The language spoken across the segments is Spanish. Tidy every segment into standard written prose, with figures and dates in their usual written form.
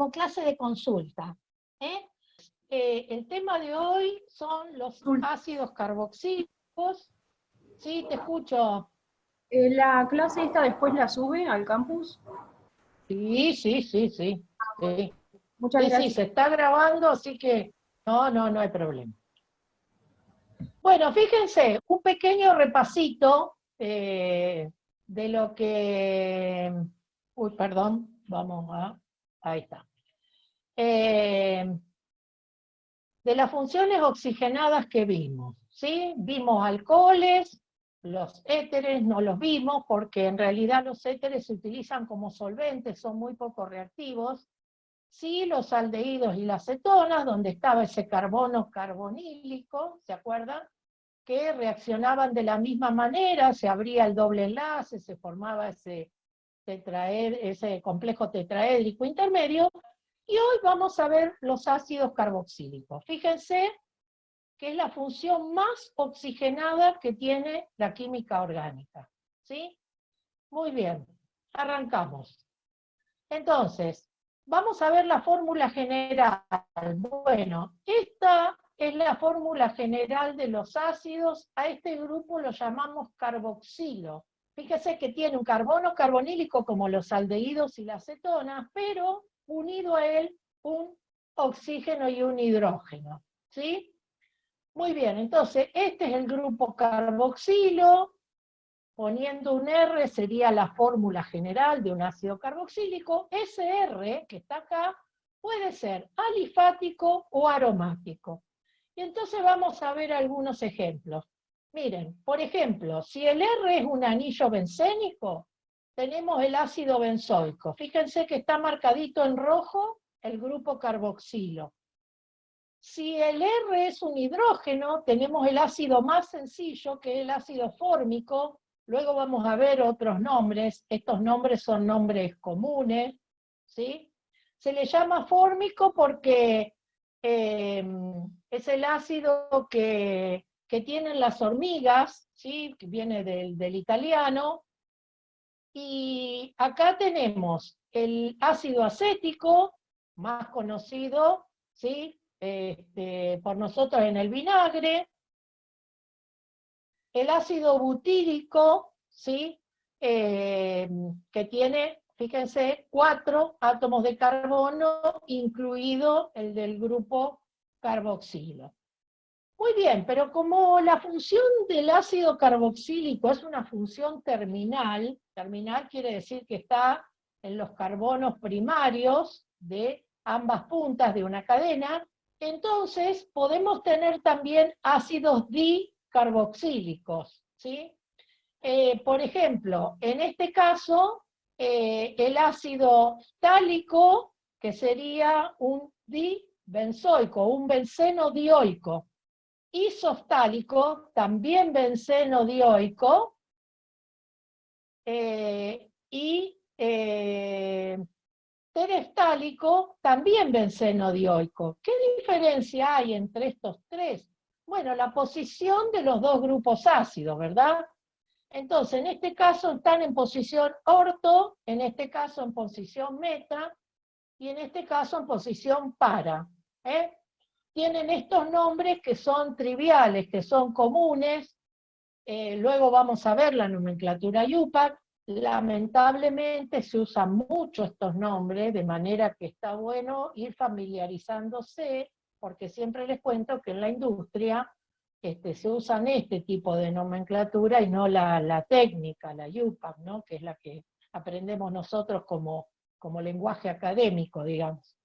como clase de consulta. El tema de hoy son los ácidos carboxílicos. Sí, te escucho. ¿La clase esta después la sube al campus? Sí. Sí, Muchas sí, gracias. se está grabando, así que no hay problema. Bueno, fíjense, un pequeño repasito de lo que... Uy, perdón, ahí está. De las funciones oxigenadas que vimos, ¿sí? Vimos alcoholes, los éteres no los vimos porque en realidad los éteres se utilizan como solventes, son muy poco reactivos. Sí, los aldehídos y las cetonas, donde estaba ese carbono carbonílico, ¿se acuerdan? Que reaccionaban de la misma manera, se abría el doble enlace, se formaba ese complejo tetraédrico intermedio, y hoy vamos a ver los ácidos carboxílicos. Fíjense que es la función más oxigenada que tiene la química orgánica. ¿Sí? Muy bien, arrancamos. Entonces, vamos a ver la fórmula general. Bueno, esta es la fórmula general de los ácidos. A este grupo lo llamamos carboxilo. Fíjese que tiene un carbono carbonílico como los aldehídos y las cetonas, pero unido a él un oxígeno y un hidrógeno. ¿Sí? Muy bien, entonces este es el grupo carboxilo. Poniendo un R sería la fórmula general de un ácido carboxílico. Ese R que está acá puede ser alifático o aromático. Y entonces vamos a ver algunos ejemplos. Miren, por ejemplo, si el R es un anillo bencénico, tenemos el ácido benzoico. Fíjense que está marcadito en rojo el grupo carboxilo. Si el R es un hidrógeno, tenemos el ácido más sencillo, que es el ácido fórmico. Luego vamos a ver otros nombres. Estos nombres son nombres comunes, ¿sí? Se le llama fórmico porque es el ácido que tienen las hormigas, ¿sí? Que viene del italiano. Y acá tenemos el ácido acético, más conocido, ¿sí? Por nosotros en el vinagre, el ácido butírico, ¿sí? Que tiene, fíjense, 4 átomos de carbono, incluido el del grupo carboxilo. Muy bien, pero como la función del ácido carboxílico es una función terminal, terminal quiere decir que está en los carbonos primarios de ambas puntas de una cadena, entonces podemos tener también ácidos dicarboxílicos, ¿sí? Por ejemplo, en este caso, el ácido ftálico, que sería un dibenzoico, un benceno dioico, isoftálico, también benceno dioico, y tereftálico, también benceno dioico. ¿Qué diferencia hay entre estos tres? Bueno, la posición de los dos grupos ácidos, ¿verdad? Entonces, en este caso están en posición orto, en este caso en posición meta, y en este caso en posición para. Tienen estos nombres que son triviales, que son comunes. Luego vamos a ver la nomenclatura IUPAC. Lamentablemente se usan mucho estos nombres, de manera que está bueno ir familiarizándose, porque siempre les cuento que en la industria se usan este tipo de nomenclatura y no la técnica, la IUPAC, ¿no? Que es la que aprendemos nosotros como lenguaje académico, digamos.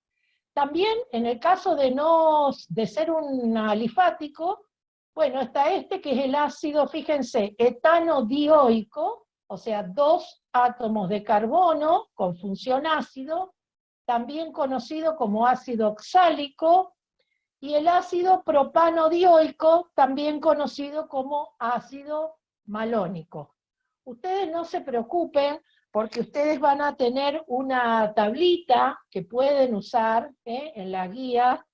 También, en el caso de ser un alifático, bueno, está este que es el ácido, fíjense, etano dioico, o sea, 2 átomos de carbono con función ácido, también conocido como ácido oxálico, y el ácido propano dioico, también conocido como ácido malónico. Ustedes no se preocupen, porque ustedes van a tener una tablita que pueden usar en la guía,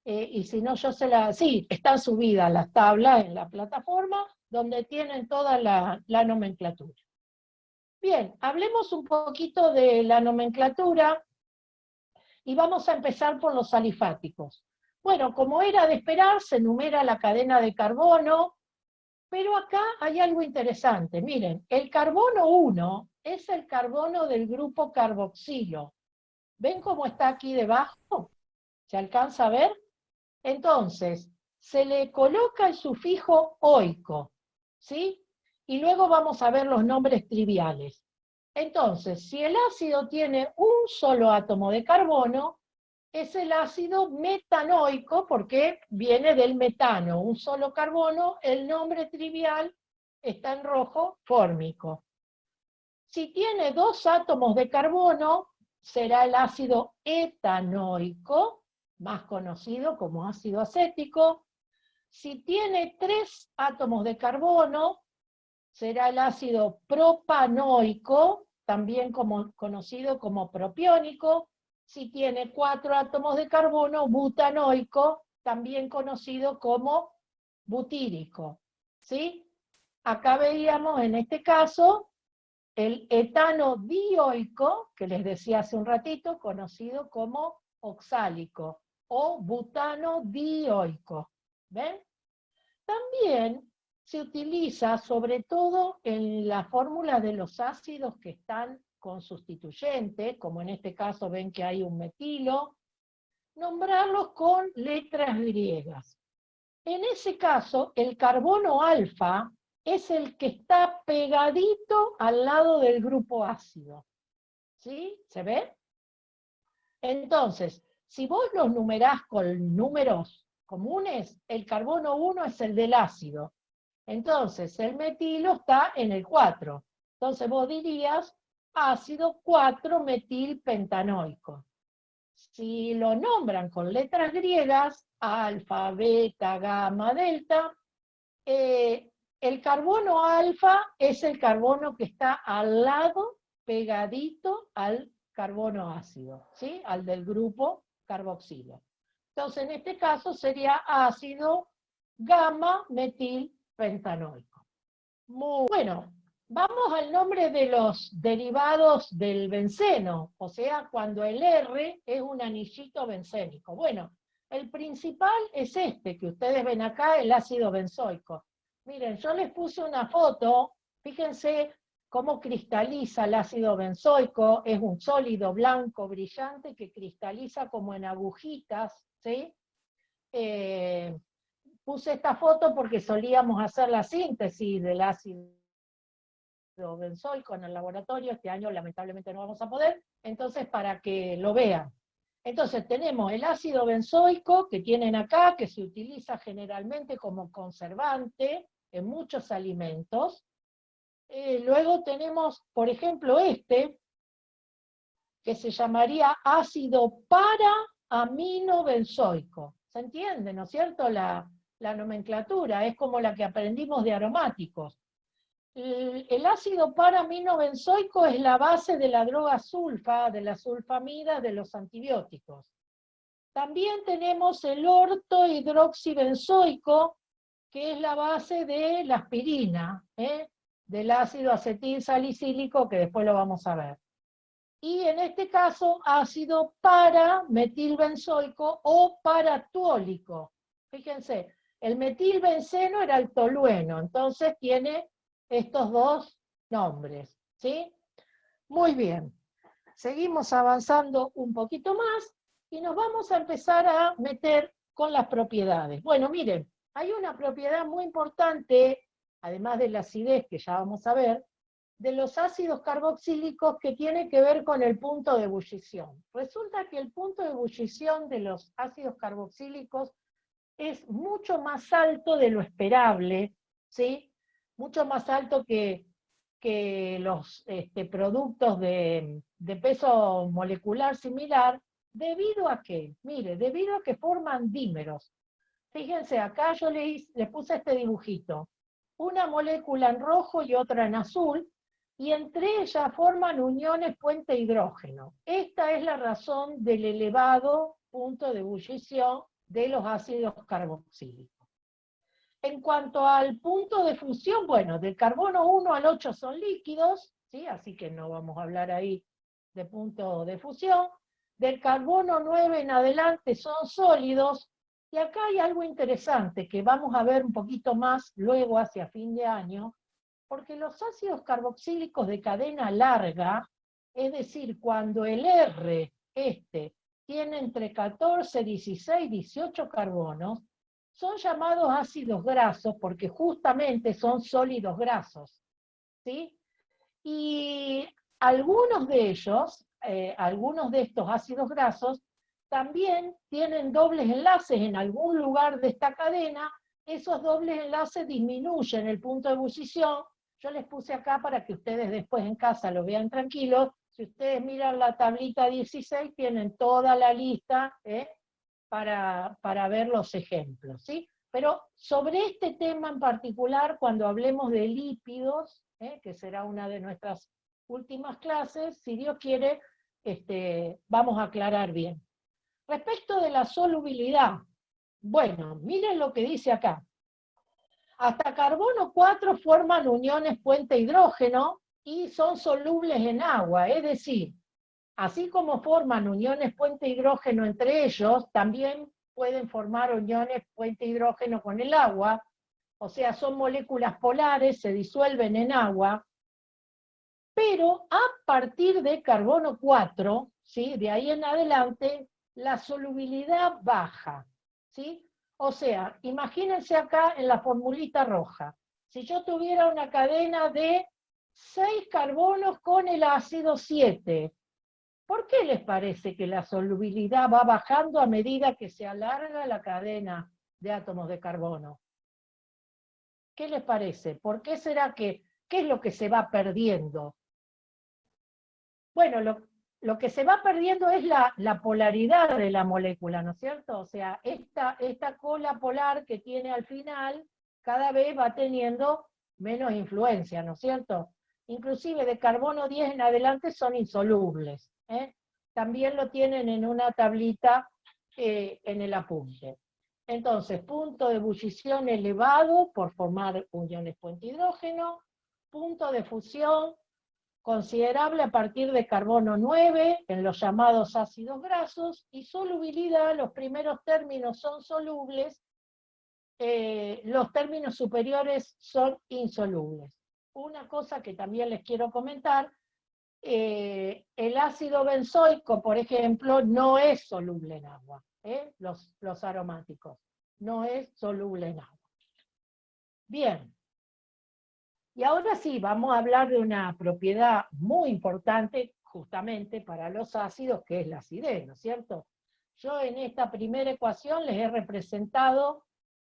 y si no yo sí, están subidas las tablas en la plataforma, donde tienen toda la nomenclatura. Bien, hablemos un poquito de la nomenclatura. Y vamos a empezar por los alifáticos. Bueno, como era de esperar, se enumera la cadena de carbono, pero acá hay algo interesante. Miren, el carbono 1 es el carbono del grupo carboxilo. ¿Ven cómo está aquí debajo? ¿Se alcanza a ver? Entonces, se le coloca el sufijo oico, ¿sí? Y luego vamos a ver los nombres triviales. Entonces, si el ácido tiene un solo átomo de carbono, es el ácido metanoico porque viene del metano, un solo carbono, el nombre trivial está en rojo, fórmico. Si tiene dos átomos de carbono, será el ácido etanoico, más conocido como ácido acético. Si tiene tres átomos de carbono, será el ácido propanoico, también conocido como propiónico. Si tiene 4 átomos de carbono, butanoico, también conocido como butírico. ¿Sí? Acá veíamos en este caso el etano dioico, que les decía hace un ratito, conocido como oxálico, o butano dioico. ¿Ven? También se utiliza, sobre todo en la fórmula de los ácidos que están con sustituyente, como en este caso ven que hay un metilo, nombrarlos con letras griegas. En ese caso, el carbono alfa es el que está pegadito al lado del grupo ácido. ¿Sí? ¿Se ve? Entonces, si vos los numerás con números comunes, el carbono 1 es el del ácido. Entonces, el metilo está en el 4. Entonces vos dirías ácido 4-metilpentanoico. Si lo nombran con letras griegas, alfa, beta, gamma, delta, el carbono alfa es el carbono que está al lado, pegadito al carbono ácido, ¿sí? Al del grupo carboxilo. Entonces, en este caso sería ácido gamma-metilpentanoico. Muy bueno, vamos al nombre de los derivados del benceno, o sea, cuando el R es un anillito bencénico. Bueno, el principal es este que ustedes ven acá, el ácido benzoico. Miren, yo les puse una foto, fíjense cómo cristaliza el ácido benzoico, es un sólido blanco brillante que cristaliza como en agujitas, ¿sí? Puse esta foto porque solíamos hacer la síntesis del ácido benzoico en el laboratorio, este año lamentablemente no vamos a poder, entonces para que lo vean. Entonces tenemos el ácido benzoico que tienen acá, que se utiliza generalmente como conservante en muchos alimentos. Luego tenemos, por ejemplo, este, que se llamaría ácido para-aminobenzoico. ¿Se entiende, no es cierto? La nomenclatura es como la que aprendimos de aromáticos. El ácido para-aminobenzoico es la base de la droga sulfa, de la sulfamida, de los antibióticos. También tenemos el ortohidroxibenzoico, que es la base de la aspirina, del ácido acetilsalicílico, que después lo vamos a ver. Y en este caso, ácido para-metilbenzoico o paratuólico. Fíjense, el metilbenceno era el tolueno, entonces tiene estos dos nombres, ¿sí? Muy bien. Seguimos avanzando un poquito más y nos vamos a empezar a meter con las propiedades. Bueno, miren, hay una propiedad muy importante, además de la acidez que ya vamos a ver, de los ácidos carboxílicos que tiene que ver con el punto de ebullición. Resulta que el punto de ebullición de los ácidos carboxílicos es mucho más alto de lo esperable, ¿sí? Mucho más alto que los productos de peso molecular similar, ¿debido a qué? Mire, debido a que forman dímeros. Fíjense, acá yo les puse este dibujito. Una molécula en rojo y otra en azul, y entre ellas forman uniones puente hidrógeno. Esta es la razón del elevado punto de ebullición de los ácidos carboxílicos. En cuanto al punto de fusión, bueno, del carbono 1 al 8 son líquidos, ¿sí? Así que no vamos a hablar ahí de punto de fusión. del carbono 9 en adelante son sólidos, y acá hay algo interesante que vamos a ver un poquito más luego hacia fin de año, porque los ácidos carboxílicos de cadena larga, es decir, cuando el R tiene entre 14, 16, 18 carbonos, son llamados ácidos grasos porque justamente son sólidos grasos, ¿sí? Y algunos de ellos, algunos de estos ácidos grasos, también tienen dobles enlaces en algún lugar de esta cadena. Esos dobles enlaces disminuyen el punto de ebullición. Yo les puse acá para que ustedes después en casa lo vean tranquilos. Si ustedes miran la tablita 16, tienen toda la lista para ver los ejemplos, ¿sí? Pero sobre este tema en particular, cuando hablemos de lípidos, que será una de nuestras últimas clases, si Dios quiere, vamos a aclarar bien. Respecto de la solubilidad, bueno, miren lo que dice acá. Hasta carbono 4 forman uniones puente hidrógeno y son solubles en agua, es decir, así como forman uniones puente hidrógeno entre ellos, también pueden formar uniones puente hidrógeno con el agua, o sea, son moléculas polares, se disuelven en agua, pero a partir de carbono 4, ¿sí? De ahí en adelante, la solubilidad baja, ¿sí? O sea, imagínense acá en la formulita roja, si yo tuviera una cadena de 6 carbonos con el ácido 7, ¿por qué les parece que la solubilidad va bajando a medida que se alarga la cadena de átomos de carbono? ¿Qué les parece? ¿Por qué será qué es lo que se va perdiendo? Bueno, lo que se va perdiendo es la polaridad de la molécula, ¿no es cierto? O sea, esta cola polar que tiene al final, cada vez va teniendo menos influencia, ¿no es cierto? Inclusive de carbono 10 en adelante son insolubles, ¿eh? También lo tienen en una tablita en el apunte. Entonces, punto de ebullición elevado por formar uniones puente hidrógeno, punto de fusión considerable a partir de carbono 9 en los llamados ácidos grasos, y solubilidad, los primeros términos son solubles, los términos superiores son insolubles. Una cosa que también les quiero comentar, el ácido benzoico, por ejemplo, no es soluble en agua, los aromáticos, no es soluble en agua. Bien. Y ahora sí, vamos a hablar de una propiedad muy importante justamente para los ácidos, que es la acidez, ¿no es cierto? Yo en esta primera ecuación les he representado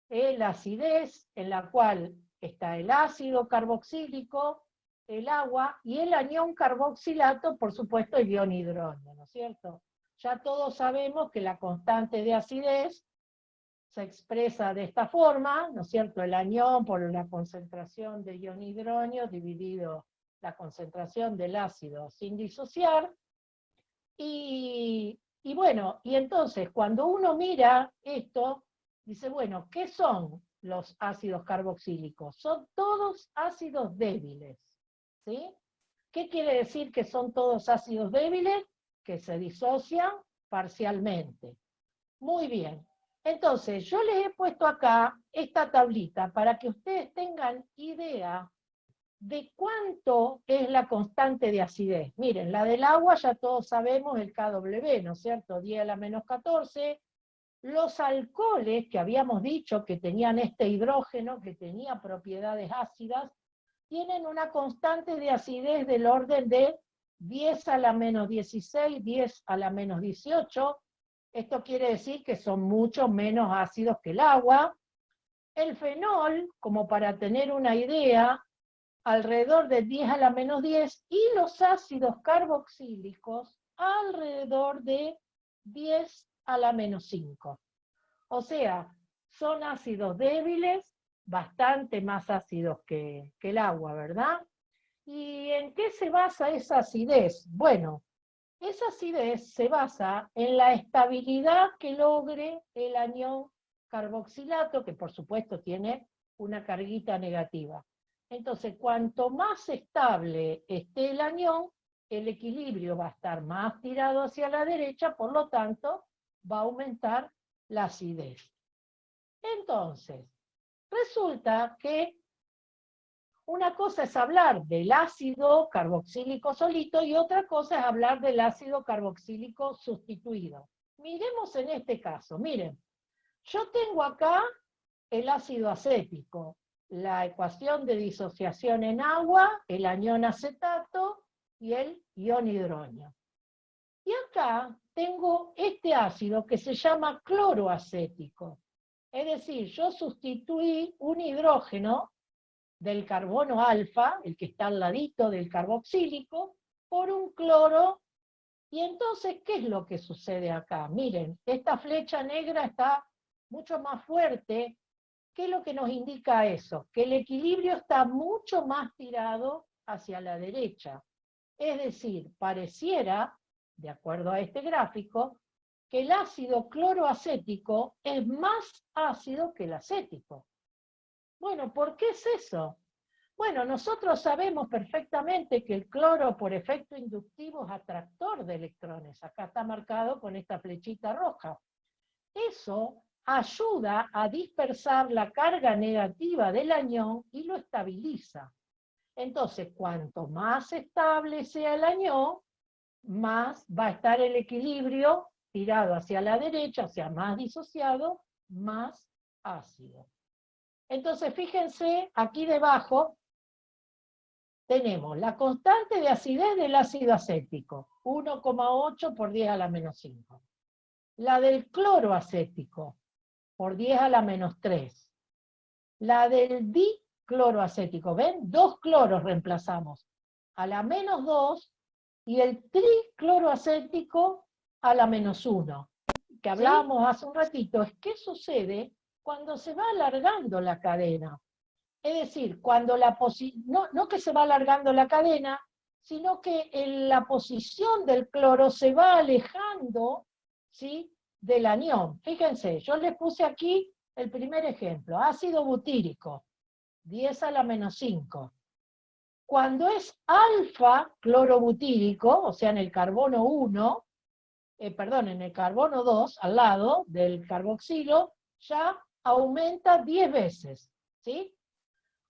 la acidez, en la cual está el ácido carboxílico, el agua, y el anión carboxilato, por supuesto, el ion hidrógeno, ¿no es cierto? Ya todos sabemos que la constante de acidez se expresa de esta forma, ¿no es cierto? El anión por la concentración de ion hidrógeno dividido la concentración del ácido sin disociar. Y bueno, y entonces cuando uno mira esto, dice, bueno, ¿qué son los ácidos carboxílicos? Son todos ácidos débiles, ¿sí? ¿Qué quiere decir que son todos ácidos débiles? Que se disocian parcialmente. Muy bien. Entonces, yo les he puesto acá esta tablita para que ustedes tengan idea de cuánto es la constante de acidez. Miren, la del agua ya todos sabemos el KW, ¿no es cierto? 10 a la menos 14. Los alcoholes que habíamos dicho que tenían este hidrógeno, que tenía propiedades ácidas, tienen una constante de acidez del orden de 10 a la menos 16, 10 a la menos 18, esto quiere decir que son mucho menos ácidos que el agua. El fenol, como para tener una idea, alrededor de 10 a la menos 10, y los ácidos carboxílicos alrededor de 10 a la menos 5. O sea, son ácidos débiles, bastante más ácidos que el agua, ¿verdad? ¿Y en qué se basa esa acidez? Bueno, esa acidez se basa en la estabilidad que logre el anión carboxilato, que por supuesto tiene una carguita negativa. Entonces, cuanto más estable esté el anión, el equilibrio va a estar más tirado hacia la derecha, por lo tanto, va a aumentar la acidez. Entonces, resulta que una cosa es hablar del ácido carboxílico solito y otra cosa es hablar del ácido carboxílico sustituido. Miremos en este caso, miren, yo tengo acá el ácido acético, la ecuación de disociación en agua, el anión acetato y el ion hidronio. Y acá tengo este ácido que se llama cloroacético. Es decir, yo sustituí un hidrógeno del carbono alfa, el que está al ladito del carboxílico, por un cloro. Y entonces, ¿qué es lo que sucede acá? Miren, esta flecha negra está mucho más fuerte. ¿Qué es lo que nos indica eso? Que el equilibrio está mucho más tirado hacia la derecha. Es decir, pareciera, de acuerdo a este gráfico, que el ácido cloroacético es más ácido que el acético. Bueno, ¿por qué es eso? Bueno, nosotros sabemos perfectamente que el cloro por efecto inductivo es atractor de electrones. Acá está marcado con esta flechita roja. Eso ayuda a dispersar la carga negativa del anión y lo estabiliza. Entonces, cuanto más estable sea el anión, más va a estar el equilibrio tirado hacia la derecha, o sea, más disociado, más ácido. Entonces, fíjense, aquí debajo tenemos la constante de acidez del ácido acético, 1,8 por 10 a la menos 5. La del cloro acético, por 10 a la menos 3. La del dicloroacético, ¿ven? 2 cloros reemplazamos, a la menos 2, y el tricloroacético a la menos 1. Que hablábamos hace un ratito, es qué sucede cuando se va alargando la cadena. Es decir, cuando no que se va alargando la cadena, sino que la posición del cloro se va alejando, ¿sí?, del anión. Fíjense, yo les puse aquí el primer ejemplo, ácido butírico, 10 a la menos 5. Cuando es alfa clorobutírico, o sea, en el carbono 1, en el carbono 2, al lado del carboxilo, ya aumenta 10 veces, ¿sí?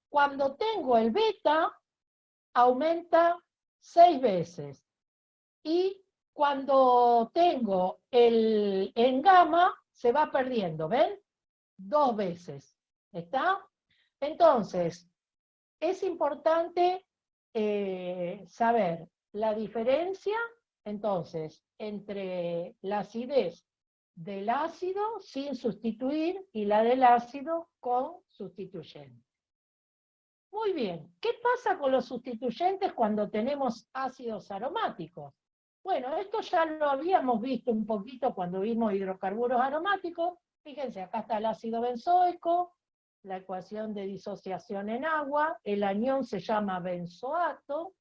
Cuando tengo el beta, aumenta 6 veces. Y cuando tengo el en gamma, se va perdiendo, ¿ven? 2 veces. ¿Está? Entonces, es importante saber la diferencia, entonces, entre la acidez del ácido sin sustituir y la del ácido con sustituyente. Muy bien, ¿qué pasa con los sustituyentes cuando tenemos ácidos aromáticos? Bueno, esto ya lo habíamos visto un poquito cuando vimos hidrocarburos aromáticos. Fíjense, acá está el ácido benzoico, la ecuación de disociación en agua, el anión se llama benzoato,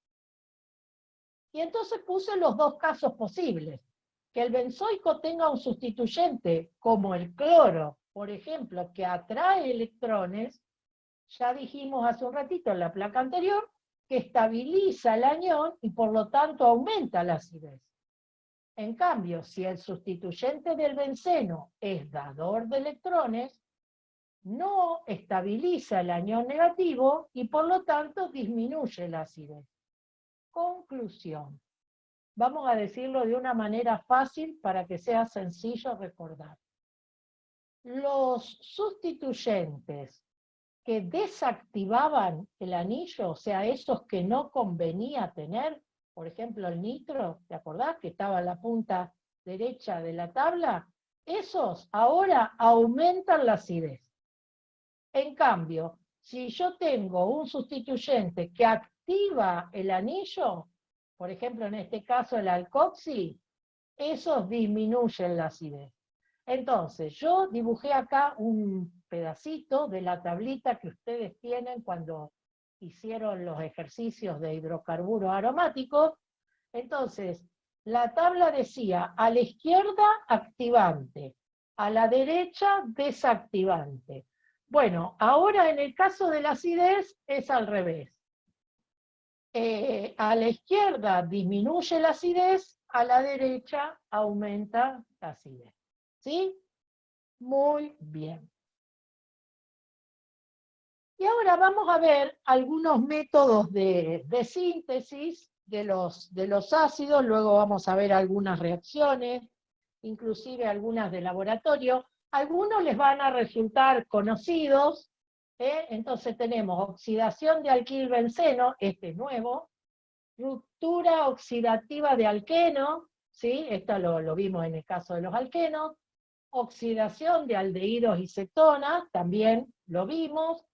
y entonces puse los dos casos posibles. Que el benzoico tenga un sustituyente, como el cloro, por ejemplo, que atrae electrones. Ya dijimos hace un ratito en la placa anterior que estabiliza el anión y por lo tanto aumenta la acidez. En cambio, si el sustituyente del benceno es dador de electrones, no estabiliza el anión negativo y por lo tanto disminuye la acidez. Conclusión. Vamos a decirlo de una manera fácil para que sea sencillo recordar. Los sustituyentes que desactivaban el anillo, o sea, esos que no convenía tener, por ejemplo el nitro, ¿te acordás que estaba en la punta derecha de la tabla? Esos ahora aumentan la acidez. En cambio, si yo tengo un sustituyente que activa el anillo, por ejemplo en este caso el alcoxi, esos disminuyen la acidez. Entonces, yo dibujé acá un pedacito de la tablita que ustedes tienen cuando hicieron los ejercicios de hidrocarburos aromáticos. Entonces, la tabla decía, a la izquierda activante, a la derecha desactivante. Bueno, ahora en el caso de la acidez es al revés. A la izquierda disminuye la acidez, a la derecha aumenta la acidez. ¿Sí? Muy bien. Y ahora vamos a ver algunos métodos de síntesis de los ácidos, luego vamos a ver algunas reacciones, inclusive algunas de laboratorio. Algunos les van a resultar conocidos, entonces tenemos oxidación de alquilbenceno, este es nuevo, ruptura oxidativa de alqueno, ¿sí? Esto lo vimos en el caso de los alquenos, oxidación de aldehídos y cetonas, también lo vimos,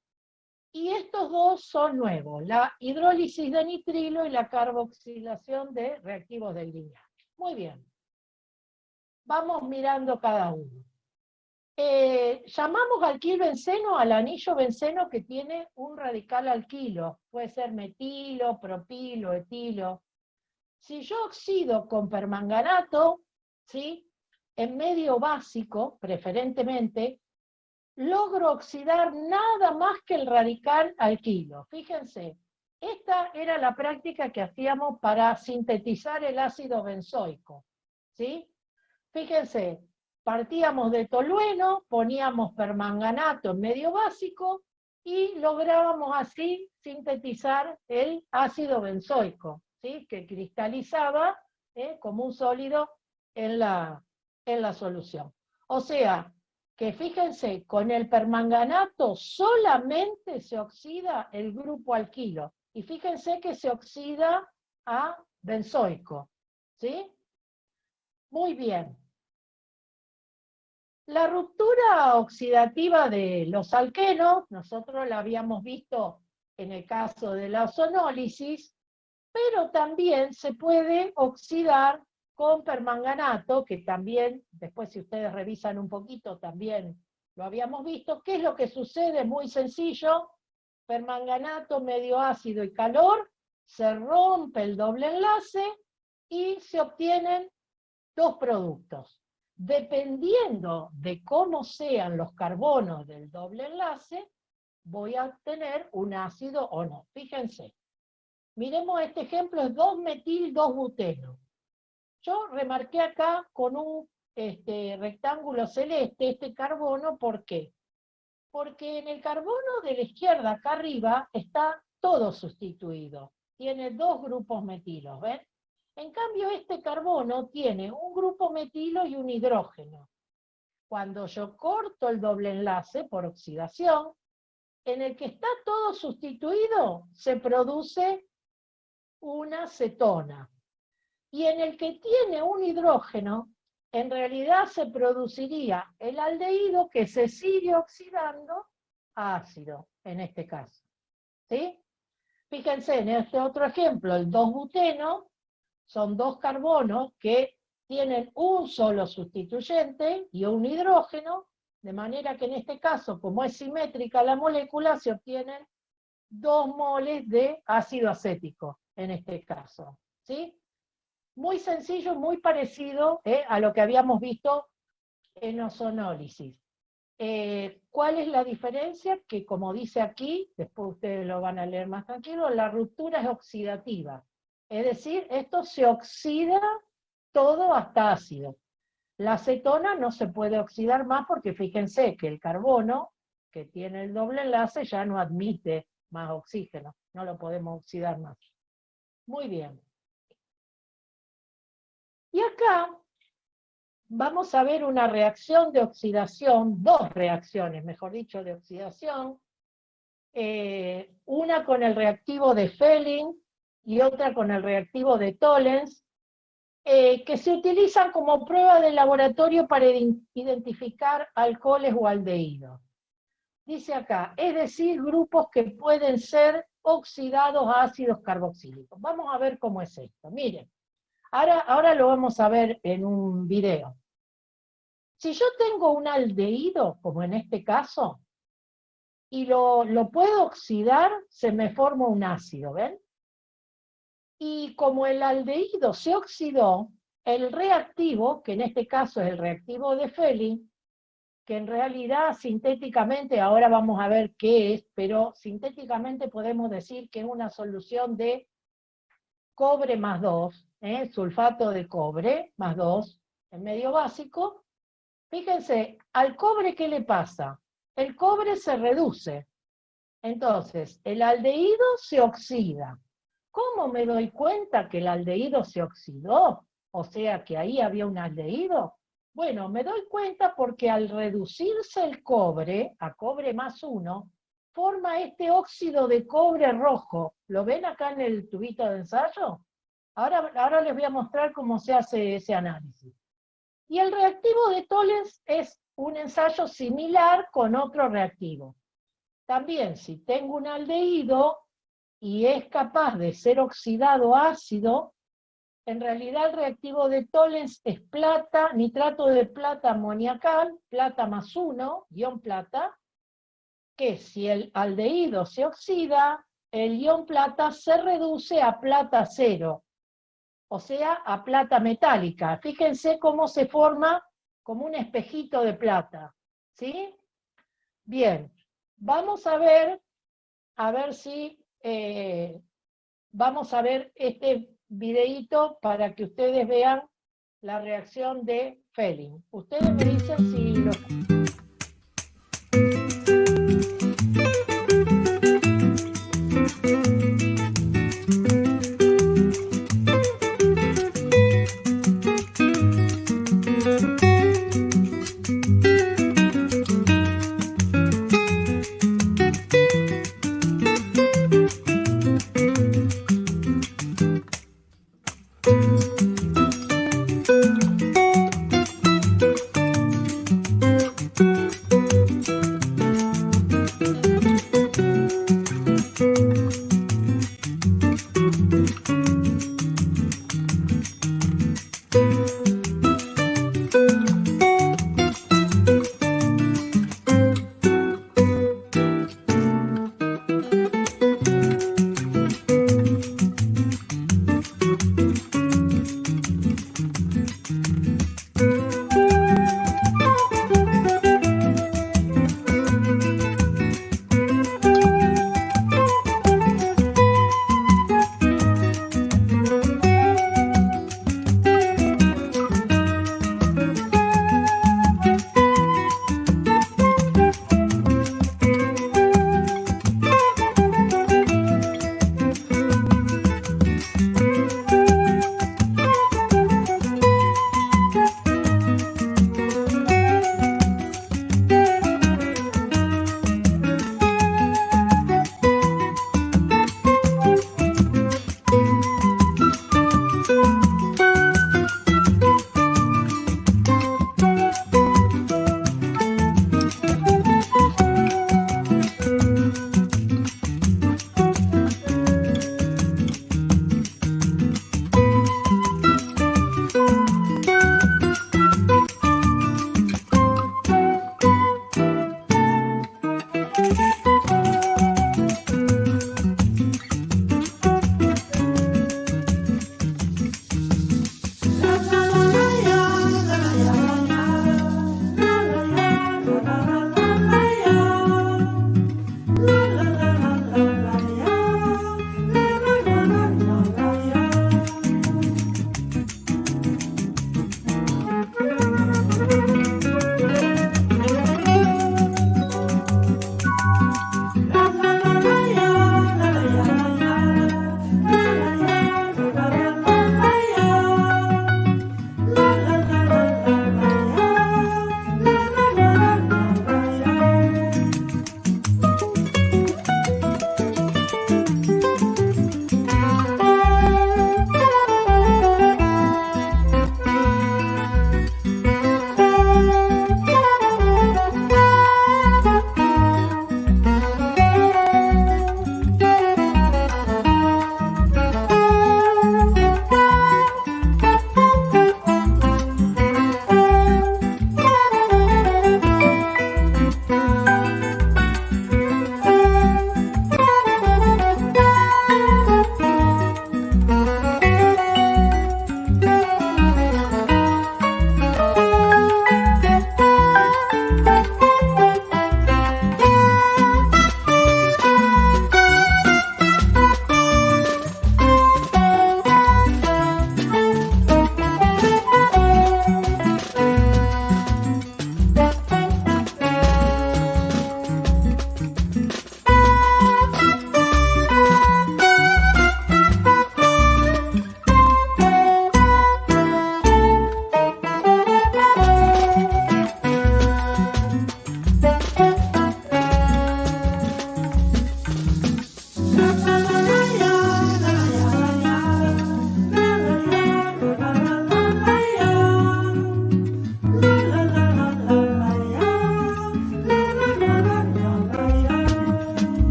y estos dos son nuevos, la hidrólisis de nitrilo y la carboxilación de reactivos del lineaje. Muy bien. Vamos mirando cada uno. Llamamos alquilbenceno al anillo benceno que tiene un radical alquilo. Puede ser metilo, propilo, etilo. Si yo oxido con permanganato, ¿sí? En medio básico, preferentemente, logro oxidar nada más que el radical alquilo. Fíjense, esta era la práctica que hacíamos para sintetizar el ácido benzoico. ¿Sí? Fíjense, partíamos de tolueno, poníamos permanganato en medio básico y lográbamos así sintetizar el ácido benzoico, ¿sí? Que cristalizaba como un sólido en la solución. O sea, que fíjense, con el permanganato solamente se oxida el grupo alquilo. Y fíjense que se oxida a benzoico. ¿Sí? Muy bien. La ruptura oxidativa de los alquenos, nosotros la habíamos visto en el caso de la ozonólisis, pero también se puede oxidar con permanganato, que también, después si ustedes revisan un poquito, también lo habíamos visto. ¿Qué es lo que sucede? Muy sencillo, permanganato, medio ácido y calor, se rompe el doble enlace y se obtienen dos productos. Dependiendo de cómo sean los carbonos del doble enlace, voy a obtener un ácido o no. Fíjense. Miremos este ejemplo, es 2-metil-2-buteno. Yo remarqué acá con un rectángulo celeste este carbono, ¿por qué? Porque en el carbono de la izquierda, acá arriba, está todo sustituido. Tiene dos grupos metilos, ¿ven? En cambio, este carbono tiene un grupo metilo y un hidrógeno. Cuando yo corto el doble enlace por oxidación, en el que está todo sustituido, se produce una cetona. Y en el que tiene un hidrógeno, en realidad se produciría el aldehído que se sigue oxidando a ácido, en este caso. ¿Sí? Fíjense en este otro ejemplo, el 2-buteno, son dos carbonos que tienen un solo sustituyente y un hidrógeno, de manera que en este caso, como es simétrica la molécula, se obtienen 2 moles de ácido acético, en este caso. ¿Sí? Muy sencillo, muy parecido a lo que habíamos visto en ozonólisis. ¿Cuál es la diferencia? Que como dice aquí, después ustedes lo van a leer más tranquilo, la ruptura es oxidativa. Es decir, esto se oxida todo hasta ácido. La acetona no se puede oxidar más porque fíjense que el carbono, que tiene el doble enlace, ya no admite más oxígeno. No lo podemos oxidar más. Muy bien. Y acá vamos a ver una reacción de oxidación, dos reacciones, mejor dicho, de oxidación. Una con el reactivo de Fehling y otra con el reactivo de Tollens, que se utilizan como prueba de laboratorio para identificar alcoholes o aldehídos. Dice acá, es decir, grupos que pueden ser oxidados a ácidos carboxílicos. Vamos a ver cómo es esto. Miren, ahora lo vamos a ver en un video. Si yo tengo un aldehído, como en este caso, y lo puedo oxidar, se me forma un ácido, ¿ven? Y como el aldehído se oxidó, el reactivo, que en este caso es el reactivo de Fehling, que en realidad sintéticamente, ahora vamos a ver qué es, pero sintéticamente podemos decir que es una solución de cobre más 2, sulfato de cobre más 2, en medio básico. Fíjense, al cobre, ¿qué le pasa? El cobre se reduce. Entonces, el aldehído se oxida. ¿Cómo me doy cuenta que el aldehído se oxidó? O sea, que ahí había un aldehído. Bueno, me doy cuenta porque al reducirse el cobre, a cobre más 1, forma este óxido de cobre rojo. ¿Lo ven acá en el tubito de ensayo? Ahora les voy a mostrar cómo se hace ese análisis. Y el reactivo de Tollens es un ensayo similar con otro reactivo. También, si tengo un aldehído y es capaz de ser oxidado a ácido, en realidad el reactivo de Tollens es plata, nitrato de plata amoniacal, plata más 1, ion plata, que si el aldehído se oxida, el ion plata se reduce a plata 0, o sea, a plata metálica. Fíjense cómo se forma como un espejito de plata, ¿sí? Bien, vamos a ver si vamos a ver este videíto para que ustedes vean la reacción de Fehling. Ustedes me dicen si lo...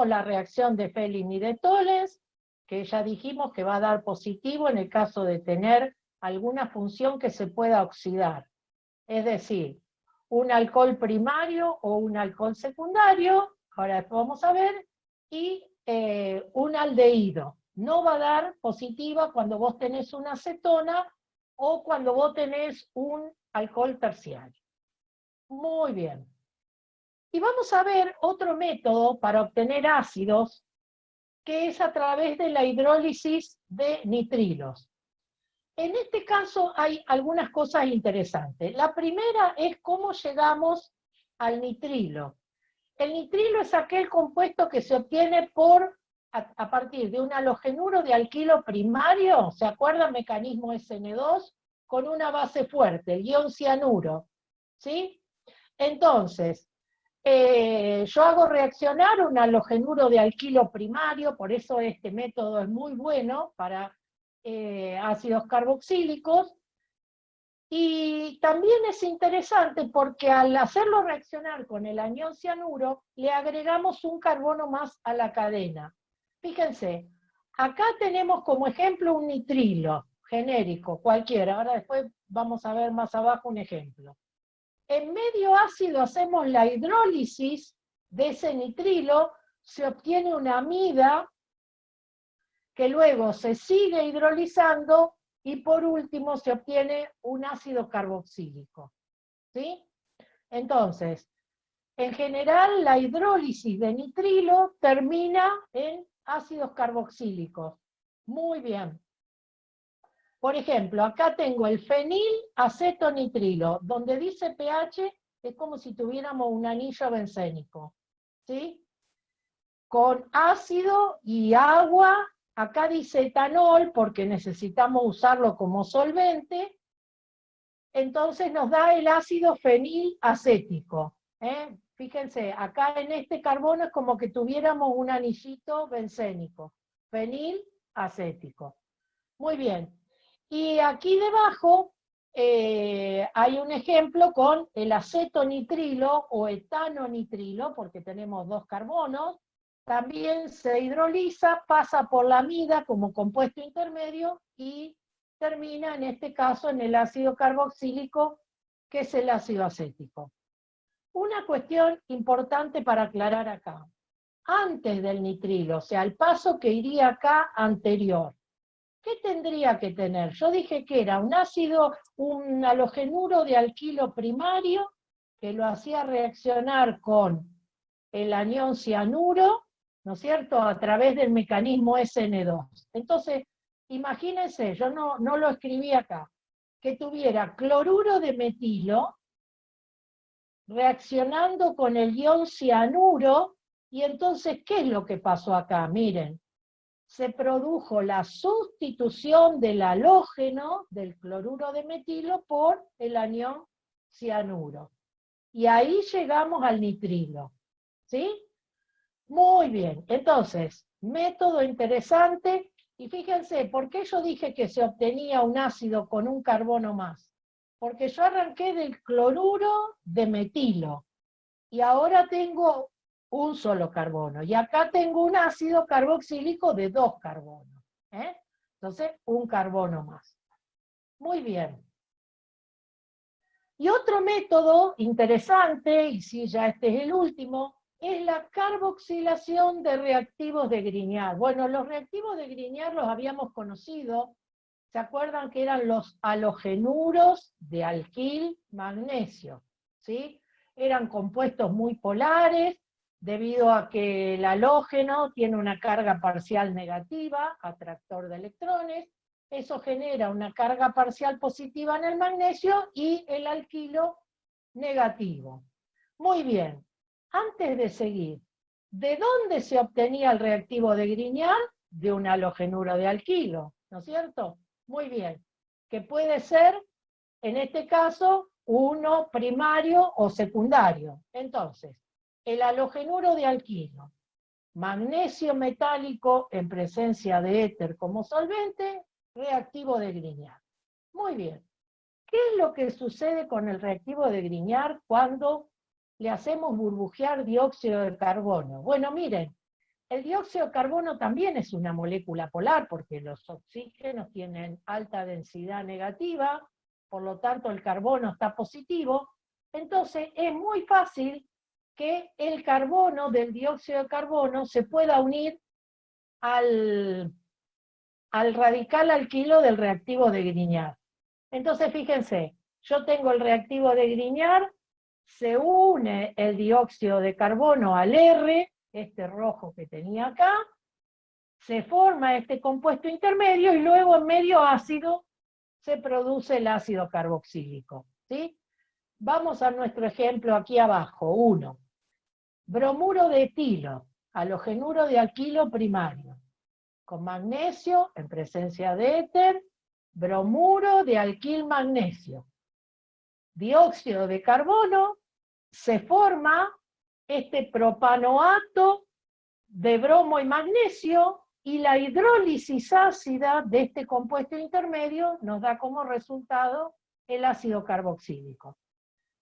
la reacción de Fehling y de Tollens, que ya dijimos que va a dar positivo en el caso de tener alguna función que se pueda oxidar. Es decir, un alcohol primario o un alcohol secundario, ahora después vamos a ver, y un aldehído. No va a dar positiva cuando vos tenés una acetona o cuando vos tenés un alcohol terciario. Muy bien. Y vamos a ver otro método para obtener ácidos, que es a través de la hidrólisis de nitrilos. En este caso hay algunas cosas interesantes. La primera es cómo llegamos al nitrilo. El nitrilo es aquel compuesto que se obtiene a partir de un halogenuro de alquilo primario, ¿se acuerdan? Mecanismo SN2, con una base fuerte, el ion cianuro, ¿sí? Entonces, yo hago reaccionar un halogenuro de alquilo primario, por eso este método es muy bueno para ácidos carboxílicos, y también es interesante porque al hacerlo reaccionar con el anión cianuro, le agregamos un carbono más a la cadena. Fíjense, acá tenemos como ejemplo un nitrilo genérico, cualquiera, ahora después vamos a ver más abajo un ejemplo. En medio ácido hacemos la hidrólisis de ese nitrilo, se obtiene una amida que luego se sigue hidrolizando y por último se obtiene un ácido carboxílico. ¿Sí? Entonces, en general la hidrólisis de nitrilo termina en ácidos carboxílicos. Muy bien. Por ejemplo, acá tengo el fenil-acetonitrilo, donde dice pH es como si tuviéramos un anillo bencénico, ¿sí? Con ácido y agua, acá dice etanol, porque necesitamos usarlo como solvente, entonces nos da el ácido fenilacético. Fíjense, acá en este carbono es como que tuviéramos un anillito bencénico, fenilacético. Muy bien. Y aquí debajo hay un ejemplo con el acetonitrilo o etanonitrilo, porque tenemos dos carbonos, también se hidroliza, pasa por la amida como compuesto intermedio y termina en este caso en el ácido carboxílico, que es el ácido acético. Una cuestión importante para aclarar acá. Antes del nitrilo, o sea, el paso que iría acá anterior, ¿qué tendría que tener? Yo dije que era un ácido, un halogenuro de alquilo primario, que lo hacía reaccionar con el anión cianuro, ¿no es cierto?, a través del mecanismo SN2. Entonces, imagínense, yo no lo escribí acá, que tuviera cloruro de metilo reaccionando con el ion cianuro, y entonces, ¿qué es lo que pasó acá? Miren, se produjo la sustitución del halógeno del cloruro de metilo por el anión cianuro. Y ahí llegamos al nitrilo. ¿Sí? Muy bien. Entonces, método interesante. Y fíjense, ¿por qué yo dije que se obtenía un ácido con un carbono más? Porque yo arranqué del cloruro de metilo. Y ahora tengo un solo carbono. Y acá tengo un ácido carboxílico de 2 carbonos. Entonces, un carbono más. Muy bien. Y otro método interesante, y sí, ya este es el último, es la carboxilación de reactivos de Grignard. Bueno, los reactivos de Grignard los habíamos conocido. ¿Se acuerdan que eran los halogenuros de alquil magnesio? ¿Sí? Eran compuestos muy polares, debido a que el halógeno tiene una carga parcial negativa, atractor de electrones, eso genera una carga parcial positiva en el magnesio y el alquilo negativo. Muy bien, antes de seguir, ¿de dónde se obtenía el reactivo de Grignard? De un halogenuro de alquilo, ¿no es cierto? Muy bien, que puede ser, en este caso, uno primario o secundario. Entonces, el halogenuro de alquilo, magnesio metálico en presencia de éter como solvente, reactivo de Grignard. Muy bien. ¿Qué es lo que sucede con el reactivo de Grignard cuando le hacemos burbujear dióxido de carbono? Bueno, miren, El dióxido de carbono también es una molécula polar, porque los oxígenos tienen alta densidad negativa, por lo tanto el carbono está positivo. Entonces es muy fácil que el carbono del dióxido de carbono se pueda unir al radical alquilo del reactivo de Grignard. Entonces fíjense, yo tengo el reactivo de Grignard, se une el dióxido de carbono al R, este rojo que tenía acá, se forma este compuesto intermedio y luego en medio ácido se produce el ácido carboxílico, ¿sí? Vamos a nuestro ejemplo aquí abajo, 1. Bromuro de etilo, halogenuro de alquilo primario, con magnesio en presencia de éter, bromuro de alquil magnesio. Dióxido de carbono, se forma este propanoato de bromo y magnesio, y la hidrólisis ácida de este compuesto intermedio nos da como resultado el ácido carboxílico.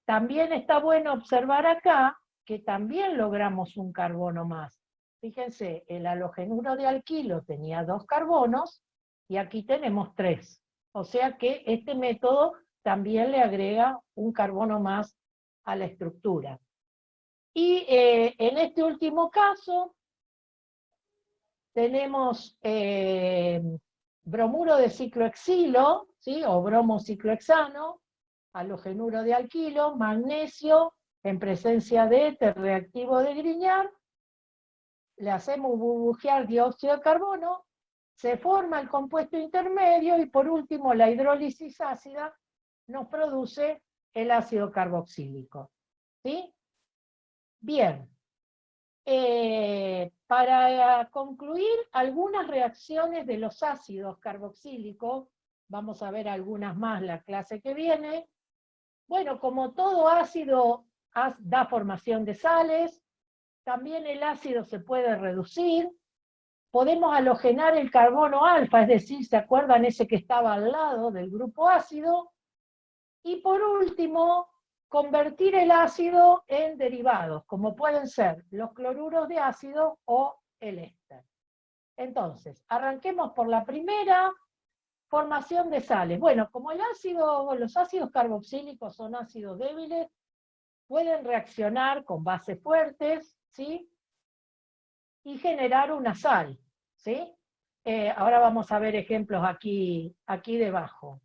También está bueno observar acá que también logramos un carbono más. Fíjense, el halogenuro de alquilo tenía 2 carbonos, y aquí tenemos 3. O sea que este método también le agrega un carbono más a la estructura. Y en este último caso, tenemos bromuro de ciclohexilo, ¿sí? O bromociclohexano, halogenuro de alquilo, magnesio en presencia de éter reactivo de Grignard, le hacemos burbujear dióxido de carbono, se forma el compuesto intermedio y por último la hidrólisis ácida nos produce el ácido carboxílico. ¿Sí? Bien. Para concluir algunas reacciones de los ácidos carboxílicos, vamos a ver algunas más la clase que viene. Bueno, como todo ácido da formación de sales, también el ácido se puede reducir, podemos halogenar el carbono alfa, es decir, ¿se acuerdan ese que estaba al lado del grupo ácido? Y por último, convertir el ácido en derivados, como pueden ser los cloruros de ácido o el éster. Entonces, arranquemos por la primera, formación de sales. Bueno, como los ácidos carboxílicos son ácidos débiles, pueden reaccionar con bases fuertes, ¿sí? Y generar una sal, ¿sí? Ahora vamos a ver ejemplos aquí debajo.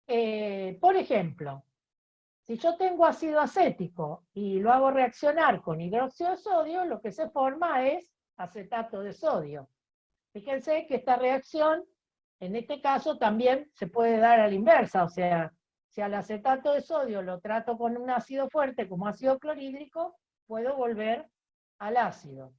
Por ejemplo, si yo tengo ácido acético y lo hago reaccionar con hidróxido de sodio, lo que se forma es acetato de sodio. Fíjense que esta reacción, en este caso, también se puede dar a la inversa, o sea, si al acetato de sodio lo trato con un ácido fuerte como ácido clorhídrico, puedo volver al ácido.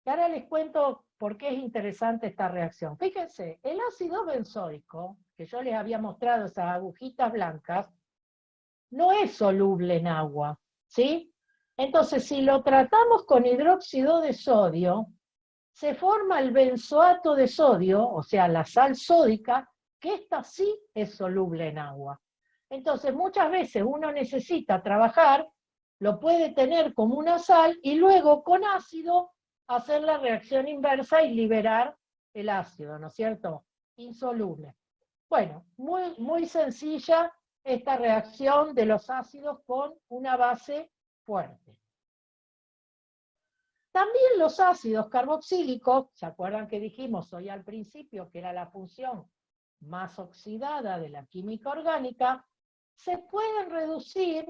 Y ahora les cuento por qué es interesante esta reacción. Fíjense, el ácido benzoico, que yo les había mostrado esas agujitas blancas, no es soluble en agua, ¿sí? Entonces, si lo tratamos con hidróxido de sodio, se forma el benzoato de sodio, o sea, la sal sódica, que esta sí es soluble en agua. Entonces, muchas veces uno necesita trabajar, lo puede tener como una sal, y luego con ácido hacer la reacción inversa y liberar el ácido, ¿no es cierto? Insoluble. Bueno, muy, muy sencilla esta reacción de los ácidos con una base fuerte. También los ácidos carboxílicos, ¿se acuerdan que dijimos hoy al principio que era la función más oxidada de la química orgánica? Se pueden reducir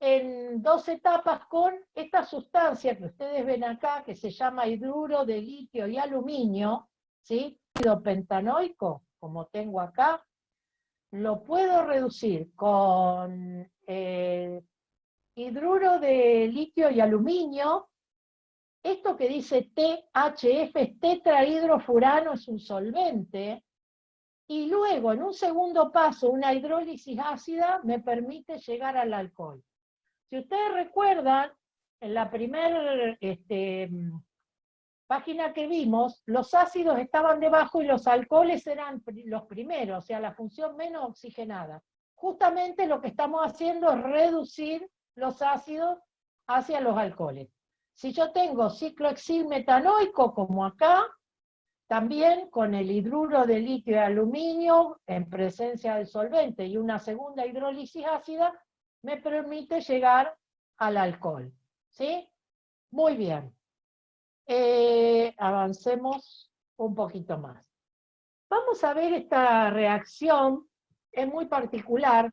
en 2 etapas con esta sustancia que ustedes ven acá, que se llama hidruro de litio y aluminio, ¿sí? Ácido pentanoico, como tengo acá, lo puedo reducir con hidruro de litio y aluminio. Esto que dice THF es tetrahidrofurano, es un solvente, y luego en un segundo paso una hidrólisis ácida me permite llegar al alcohol. Si ustedes recuerdan, en la primera página que vimos, los ácidos estaban debajo y los alcoholes eran los primeros, o sea, la función menos oxigenada. Justamente lo que estamos haciendo es reducir los ácidos hacia los alcoholes. Si yo tengo ciclohexilmetanoico, como acá, también con el hidruro de litio y aluminio en presencia del solvente y una segunda hidrólisis ácida, me permite llegar al alcohol. ¿Sí? Muy bien. Avancemos un poquito más. Vamos a ver esta reacción, es muy particular.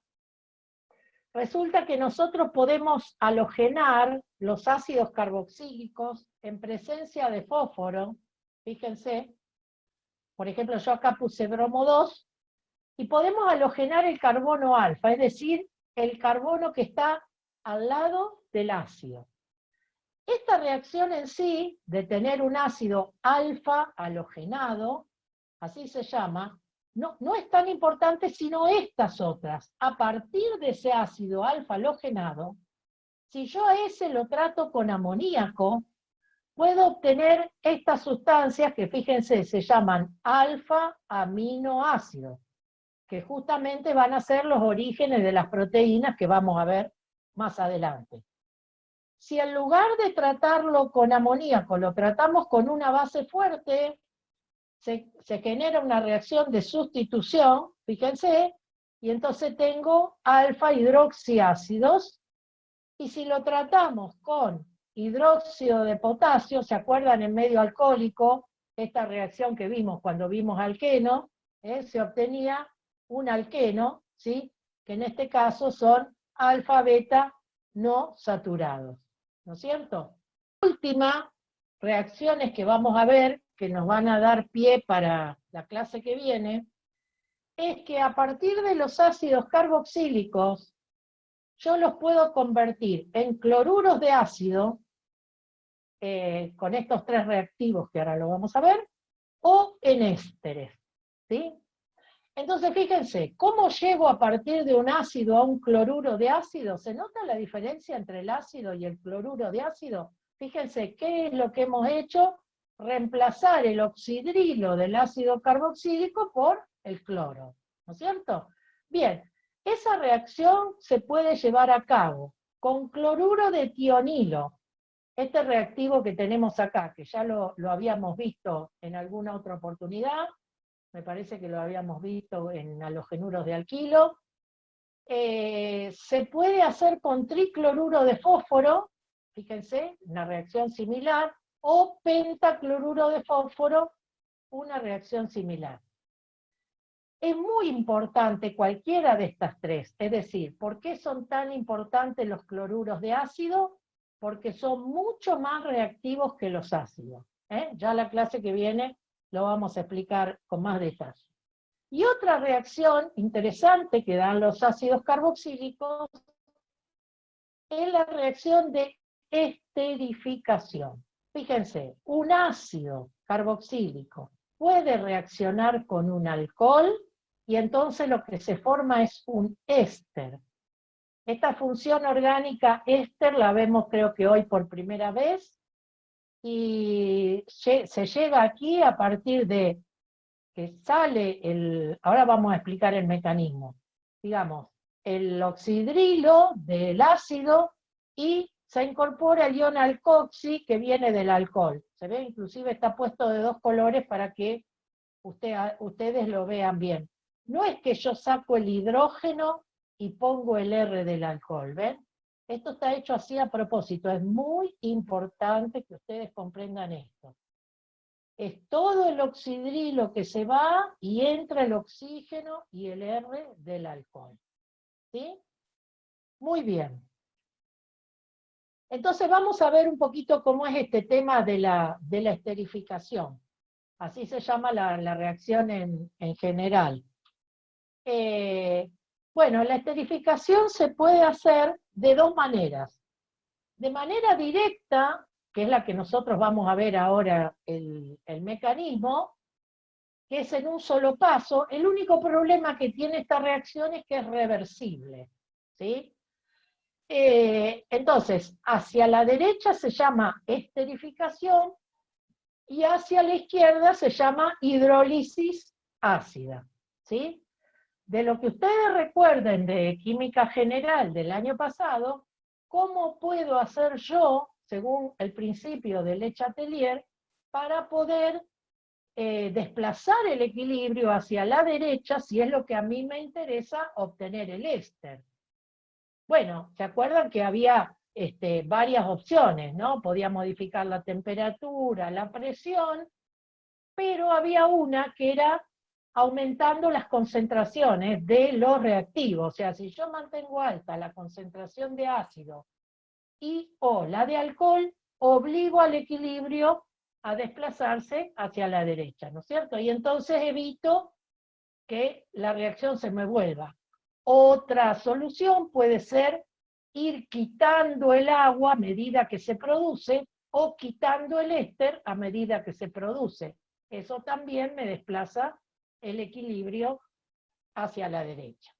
Resulta que nosotros podemos halogenar los ácidos carboxílicos en presencia de fósforo. Fíjense, por ejemplo, yo acá puse bromo 2, y podemos halogenar el carbono alfa, es decir, el carbono que está al lado del ácido. Esta reacción en sí, de tener un ácido alfa halogenado, así se llama, no es tan importante sino estas otras. A partir de ese ácido alfa halogenado, si yo a ese lo trato con amoníaco, puedo obtener estas sustancias que, fíjense, se llaman alfa-aminoácidos, que justamente van a ser los orígenes de las proteínas que vamos a ver más adelante. Si en lugar de tratarlo con amoníaco, lo tratamos con una base fuerte, se genera una reacción de sustitución, fíjense, y entonces tengo alfa hidroxiácidos, y si lo tratamos con hidróxido de potasio, ¿se acuerdan en medio alcohólico? Esta reacción que vimos cuando vimos alqueno, se obtenía un alqueno, ¿sí? Que en este caso son alfa-beta no saturados, ¿no es cierto? Última reacciones que vamos a ver, que nos van a dar pie para la clase que viene, es que a partir de los ácidos carboxílicos, yo los puedo convertir en cloruros de ácido, con estos tres reactivos que ahora lo vamos a ver, o en ésteres, ¿sí? Entonces, fíjense, ¿cómo llego a partir de un ácido a un cloruro de ácido? ¿Se nota la diferencia entre el ácido y el cloruro de ácido? Fíjense, ¿qué es lo que hemos hecho? Reemplazar el oxidrilo del ácido carboxílico por el cloro, ¿no es cierto? Bien, esa reacción se puede llevar a cabo con cloruro de tionilo, este reactivo que tenemos acá, que ya lo habíamos visto en alguna otra oportunidad, me parece que lo habíamos visto en halogenuros de alquilo. Se puede hacer con tricloruro de fósforo, fíjense, una reacción similar, o pentacloruro de fósforo, una reacción similar. Es muy importante cualquiera de estas tres, es decir, ¿por qué son tan importantes los cloruros de ácido? Porque son mucho más reactivos que los ácidos. Ya la clase que viene lo vamos a explicar con más detalle. Y otra reacción interesante que dan los ácidos carboxílicos es la reacción de esterificación. Fíjense, un ácido carboxílico puede reaccionar con un alcohol y entonces lo que se forma es un éster. Esta función orgánica éster la vemos creo que hoy por primera vez, y se llega aquí a partir de que sale ahora vamos a explicar el mecanismo, digamos, el oxidrilo del ácido y se incorpora el ion alcoxi que viene del alcohol. Se ve, inclusive está puesto de dos colores para que ustedes lo vean bien. No es que yo saco el hidrógeno y pongo el R del alcohol, ¿ven? Esto está hecho así a propósito, es muy importante que ustedes comprendan esto. Es todo el oxidrilo que se va y entra el oxígeno y el R del alcohol. ¿Sí? Muy bien. Entonces vamos a ver un poquito cómo es este tema de la esterificación. Así se llama la reacción en general. Bueno, la esterificación se puede hacer de dos maneras. De manera directa, que es la que nosotros vamos a ver ahora el mecanismo, que es en un solo paso. El único problema que tiene esta reacción es que es reversible, ¿sí? Entonces, hacia la derecha se llama esterificación y hacia la izquierda se llama hidrólisis ácida, ¿sí? De lo que ustedes recuerden de química general del año pasado, ¿cómo puedo hacer yo según el principio de Le Chatelier, para poder desplazar el equilibrio hacia la derecha, si es lo que a mí me interesa, obtener el éster. Bueno, ¿se acuerdan que había varias opciones, ¿no? Podía modificar la temperatura, la presión, pero había una que era aumentando las concentraciones de los reactivos. O sea, si yo mantengo alta la concentración de ácido o la de alcohol, obligo al equilibrio a desplazarse hacia la derecha, ¿no es cierto? Y entonces evito que la reacción se me vuelva. Otra solución puede ser ir quitando el agua a medida que se produce o quitando el éster a medida que se produce. Eso también me desplaza el equilibrio hacia la derecha.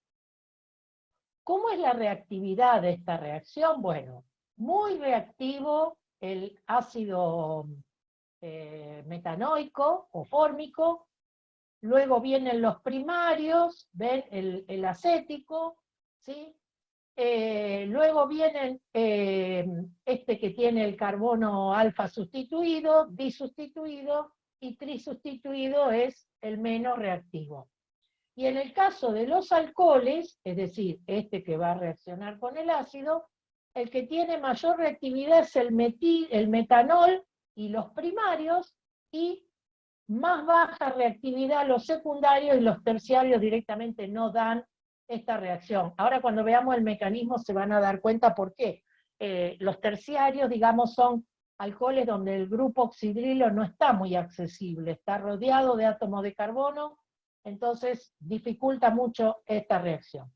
¿Cómo es la reactividad de esta reacción? Bueno, muy reactivo el ácido metanoico o fórmico, luego vienen los primarios, ven el acético, ¿sí? Luego vienen este que tiene el carbono alfa sustituido, disustituido, y trisustituido es el menos reactivo. Y en el caso de los alcoholes, es decir, este que va a reaccionar con el ácido, el que tiene mayor reactividad es el metanol y los primarios, y más baja reactividad los secundarios, y los terciarios directamente no dan esta reacción. Ahora cuando veamos el mecanismo se van a dar cuenta por qué. Los terciarios, digamos, son alcoholes donde el grupo oxidrilo no está muy accesible, está rodeado de átomos de carbono, entonces dificulta mucho esta reacción.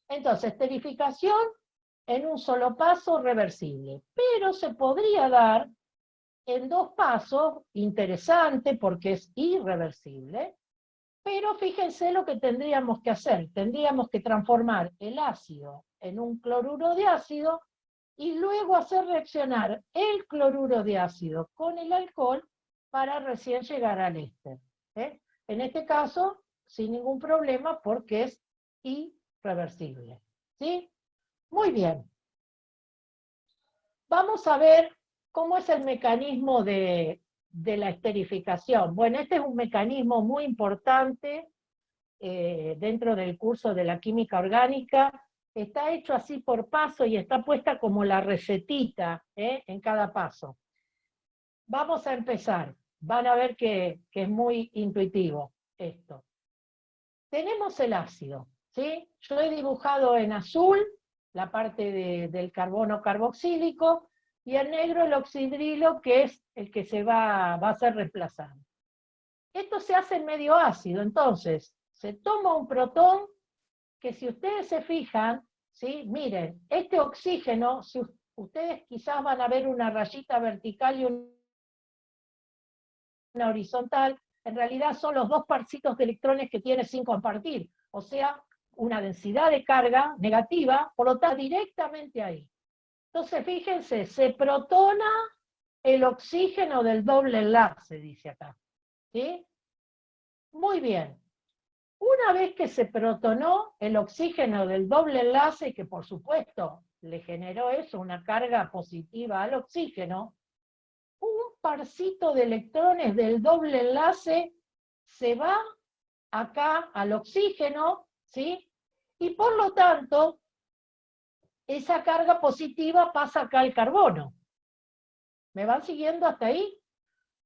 Entonces, esterificación en un solo paso reversible, pero se podría dar en dos pasos, interesante porque es irreversible, pero fíjense lo que tendríamos que hacer. Tendríamos que transformar el ácido en un cloruro de ácido y luego hacer reaccionar el cloruro de ácido con el alcohol para recién llegar al éster. En este caso, sin ningún problema porque es irreversible. ¿Sí? Muy bien. Vamos a ver cómo es el mecanismo de la esterificación. Bueno, este es un mecanismo muy importante dentro del curso de la química orgánica. Está hecho así por paso y está puesta como la recetita en cada paso. Vamos a empezar. Van a ver que es muy intuitivo esto. Tenemos el ácido, ¿sí? Yo he dibujado en azul la parte del carbono carboxílico, y en negro el oxidrilo, que es el que se va a ser reemplazado. Esto se hace en medio ácido, entonces se toma un protón que, si ustedes se fijan, ¿sí? Miren, este oxígeno, si ustedes quizás van a ver una rayita vertical y una horizontal, en realidad son los dos parcitos de electrones que tiene sin compartir, o sea, una densidad de carga negativa, por lo tanto, directamente ahí. Entonces, fíjense, se protona el oxígeno del doble enlace, dice acá. ¿Sí? Muy bien. Una vez que se protonó el oxígeno del doble enlace, que por supuesto le generó eso, una carga positiva al oxígeno, un parcito de electrones del doble enlace se va acá al oxígeno, ¿sí? Y por lo tanto, esa carga positiva pasa acá al carbono. ¿Me van siguiendo hasta ahí?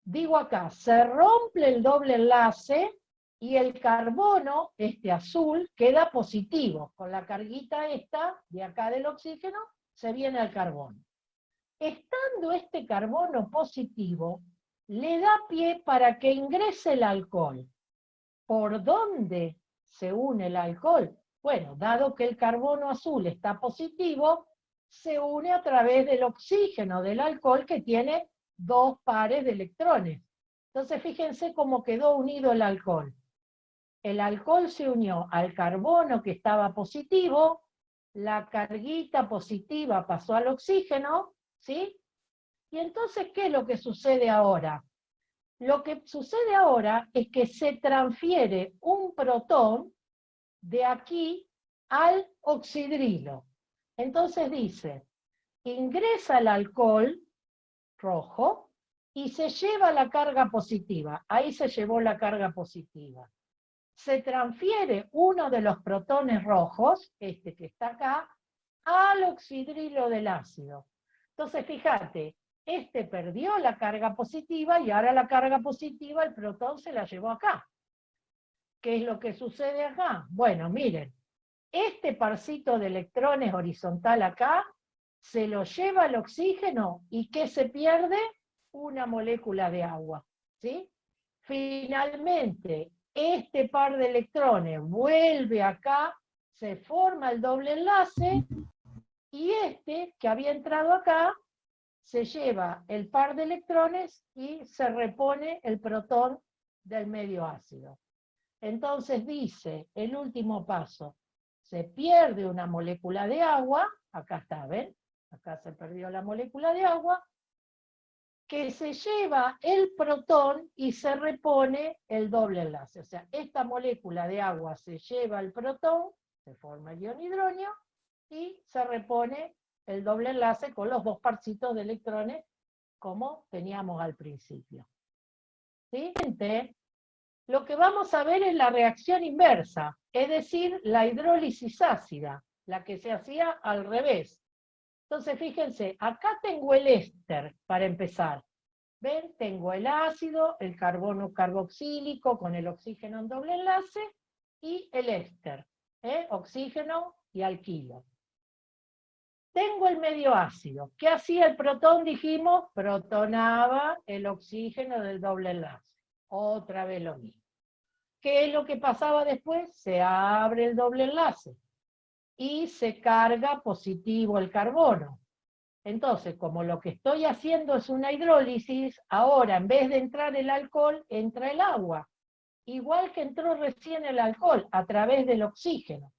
Digo acá, se rompe el doble enlace y el carbono, este azul, queda positivo. Con la carguita esta, de acá del oxígeno, se viene al carbono. Estando este carbono positivo, le da pie para que ingrese el alcohol. ¿Por dónde se une el alcohol? Bueno, dado que el carbono azul está positivo, se une a través del oxígeno del alcohol, que tiene dos pares de electrones. Entonces fíjense cómo quedó unido el alcohol. El alcohol se unió al carbono que estaba positivo, la carguita positiva pasó al oxígeno, ¿sí? Y entonces, ¿qué es lo que sucede ahora? Lo que sucede ahora es que se transfiere un protón de aquí al oxidrilo. Entonces dice, ingresa el alcohol rojo, y se lleva la carga positiva. Ahí se llevó la carga positiva. Se transfiere uno de los protones rojos, este que está acá, al oxidrilo del ácido. Entonces, fíjate, este perdió la carga positiva y ahora la carga positiva el protón se la llevó acá. ¿Qué es lo que sucede acá? Bueno, miren, este parcito de electrones horizontal acá se lo lleva el oxígeno y ¿qué se pierde? Una molécula de agua, ¿sí? Finalmente, este par de electrones vuelve acá, se forma el doble enlace, y este, que había entrado acá, se lleva el par de electrones y se repone el protón del medio ácido. Entonces dice, el último paso, se pierde una molécula de agua, acá está, ¿ven? Acá se perdió la molécula de agua, que se lleva el protón y se repone el doble enlace. O sea, esta molécula de agua se lleva el protón, se forma el ion hidronio, y se repone el doble enlace con los dos parcitos de electrones, como teníamos al principio. ¿Sí? Lo que vamos a ver es la reacción inversa, es decir, la hidrólisis ácida, la que se hacía al revés. Entonces, fíjense, acá tengo el éster, para empezar. ¿Ven? Tengo el ácido, el carbono carboxílico con el oxígeno en doble enlace, y el éster, oxígeno y alquilo. Tengo el medio ácido. ¿Qué hacía el protón? Dijimos, protonaba el oxígeno del doble enlace. Otra vez lo mismo. ¿Qué es lo que pasaba después? Se abre el doble enlace y se carga positivo el carbono. Entonces, como lo que estoy haciendo es una hidrólisis, ahora en vez de entrar el alcohol, entra el agua. Igual que entró recién el alcohol, a través del oxígeno.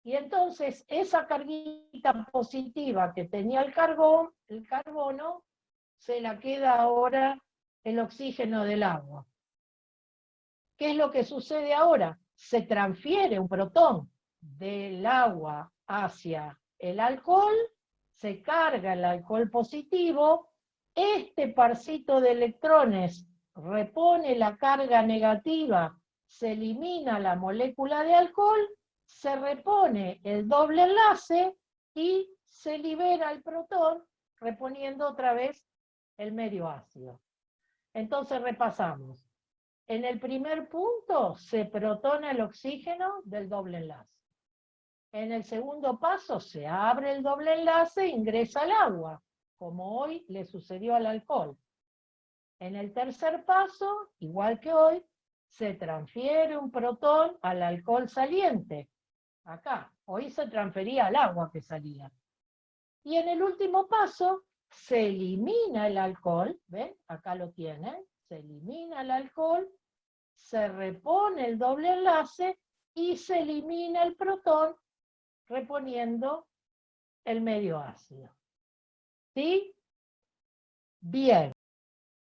Y entonces esa carguita positiva que tenía el carbono, se la queda ahora el oxígeno del agua. ¿Qué es lo que sucede ahora? Se transfiere un protón del agua hacia el alcohol, se carga el alcohol positivo, este parcito de electrones repone la carga negativa, se elimina la molécula de alcohol, se repone el doble enlace y se libera el protón, reponiendo otra vez el medio ácido. Entonces repasamos. En el primer punto se protona el oxígeno del doble enlace. En el segundo paso se abre el doble enlace e ingresa el agua, como hoy le sucedió al alcohol. En el tercer paso, igual que hoy, se transfiere un protón al alcohol saliente. Acá, hoy se transfería al agua que salía. Y en el último paso, se elimina el alcohol, ¿ven? Acá lo tienen, se elimina el alcohol, se repone el doble enlace y se elimina el protón, reponiendo el medio ácido. ¿Sí? Bien.